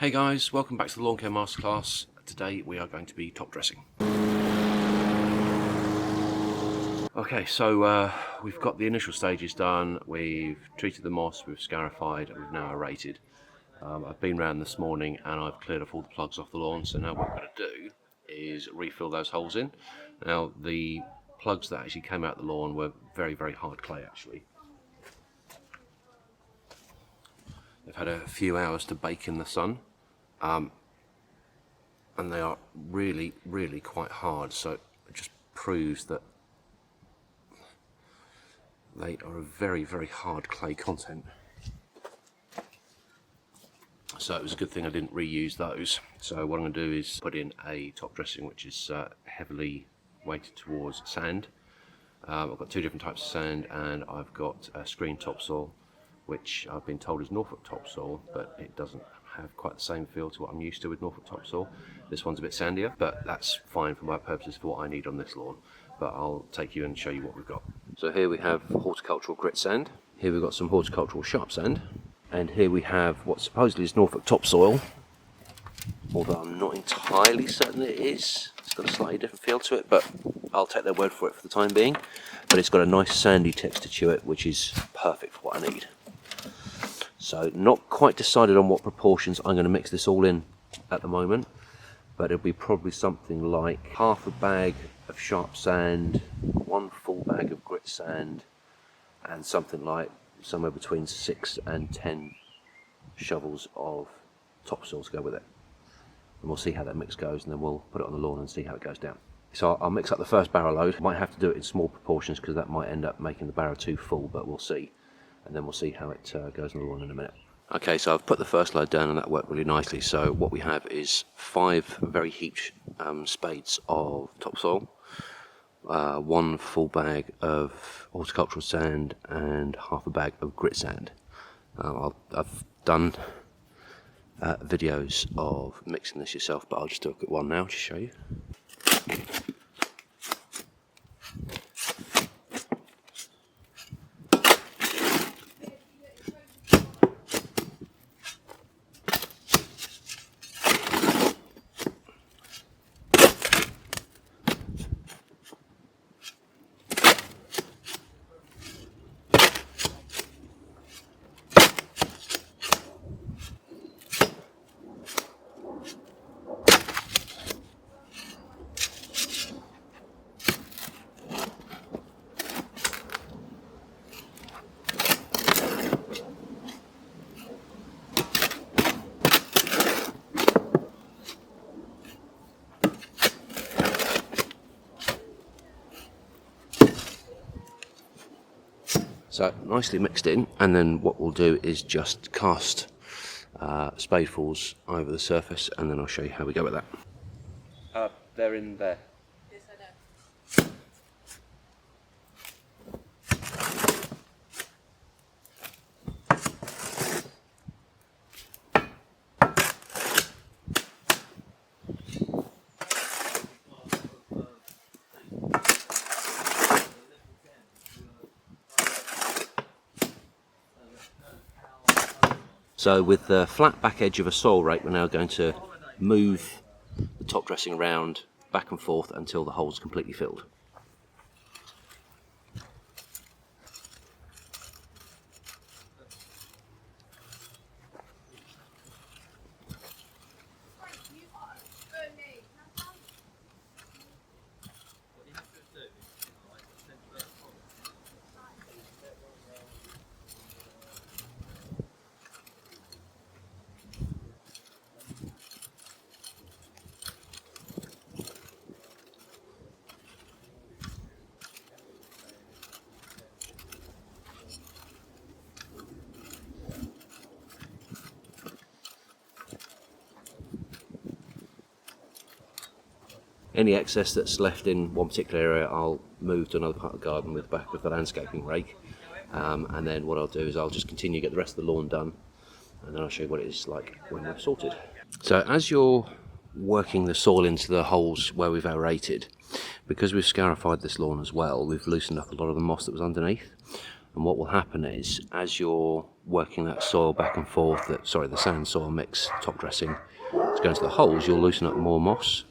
Hey guys, welcome back to the Lawn Care Masterclass. Today we are going to be top dressing. Okay, so we've got the initial stages done, we've treated the moss, we've scarified, and we've now aerated. I've been round this morning and I've cleared off all the plugs off the lawn, so now what we're going to do is refill those holes in. Now the plugs that actually came out the lawn were very, very hard clay actually. They've had a few hours to bake in the sun, and they are really, really quite hard, so it just proves that they are a very, very hard clay content. So it was a good thing I didn't reuse those. So what I'm going to do is put in a top dressing which is heavily weighted towards sand. I've got two different types of sand, and I've got a screen topsoil, which I've been told is Norfolk topsoil, but it doesn't have quite the same feel to what I'm used to with Norfolk topsoil. This one's a bit sandier, but that's fine for my purposes for what I need on this lawn. But I'll take you and show you what we've got. So here we have horticultural grit sand, here we've got some horticultural sharp sand, and here we have what supposedly is Norfolk topsoil, although I'm not entirely certain it is. It's got a slightly different feel to it, but I'll take their word for it for the time being. But it's got a nice sandy texture to it, which is perfect for what I need. So not quite decided on what proportions I'm going to mix this all in at the moment, but it'll be probably something like half a bag of sharp sand, 1 full bag of grit sand, and something like somewhere between 6 and 10 shovels of topsoil to go with it. And we'll see how that mix goes, and then we'll put it on the lawn and see how it goes down. So I'll mix up the first barrow load. Might have to do it in small proportions because that might end up making the barrow too full, but we'll see. And then we'll see how it goes on the lawn in a minute. Okay, so I've put the first load down and that worked really nicely. So what we have is 5 very heaped spades of topsoil, 1 full bag of horticultural sand, and half a bag of grit sand. I've done videos of mixing this yourself, but I'll just do a quick one now to show you. So nicely mixed in, and then what we'll do is just cast spadefuls over the surface, and then I'll show you how we go with that. They're in there. Yes, I know. So with the flat back edge of a soil rake, we're now going to move the top dressing around back and forth until the hole's completely filled. Any excess that's left in one particular area I'll move to another part of the garden with the back of the landscaping rake, and then what I'll do is I'll just continue to get the rest of the lawn done, and then I'll show you what it is like when we're sorted. So as you're working the soil into the holes where we've aerated, because we've scarified this lawn as well, we've loosened up a lot of the moss that was underneath. And what will happen is, as you're working that soil back and forth, the sand soil mix top dressing to go into the holes, you'll loosen up more moss.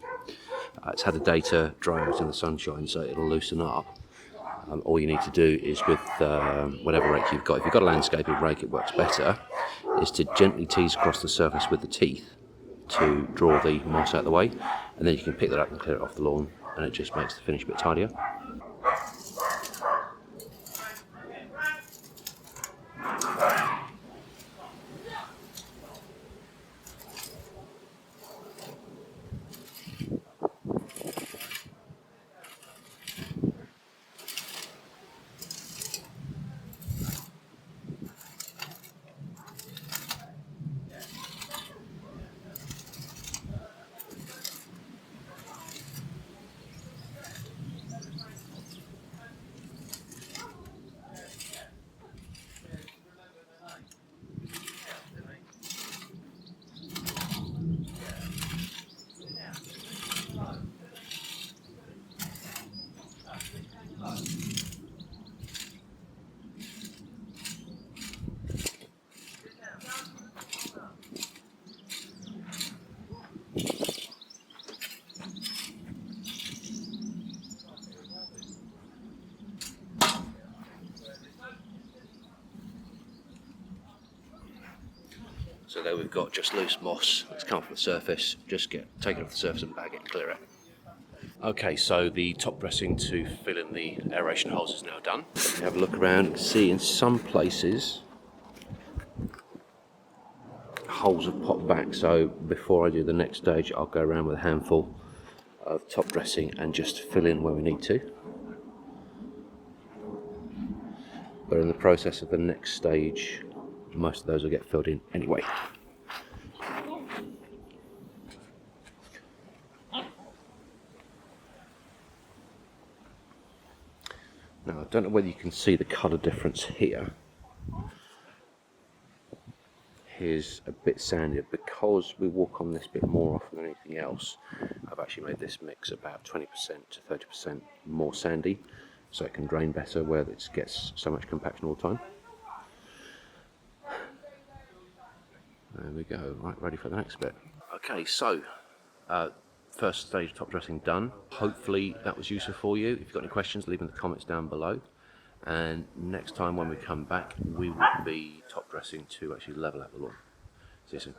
It's had a day to dry out in the sunshine, so it'll loosen up. All you need to do is with whatever rake you've got, if you've got a landscaping rake it works better, is to gently tease across the surface with the teeth to draw the moss out of the way, and then you can pick that up and clear it off the lawn, and it just makes the finish a bit tidier. So there we've got just loose moss that's come off the surface. Just take it off the surface and bag it and clear it. Okay, so the top dressing to fill in the aeration holes is now done. Have a look around and see in some places holes have popped back, so before I do the next stage I'll go around with a handful of top dressing and just fill in where we need to. But in the process of the next stage, most of those will get filled in anyway. Now, I don't know whether you can see the colour difference here. Here's a bit sandier. Because we walk on this bit more often than anything else, I've actually made this mix about 20% to 30% more sandy, so it can drain better where it gets so much compaction all the time. There we go, right, ready for the next bit. Okay, so first stage of top dressing done. Hopefully that was useful for you. If you've got any questions, leave them in the comments down below. And next time when we come back, we will be top dressing to actually level out the lawn. See you soon.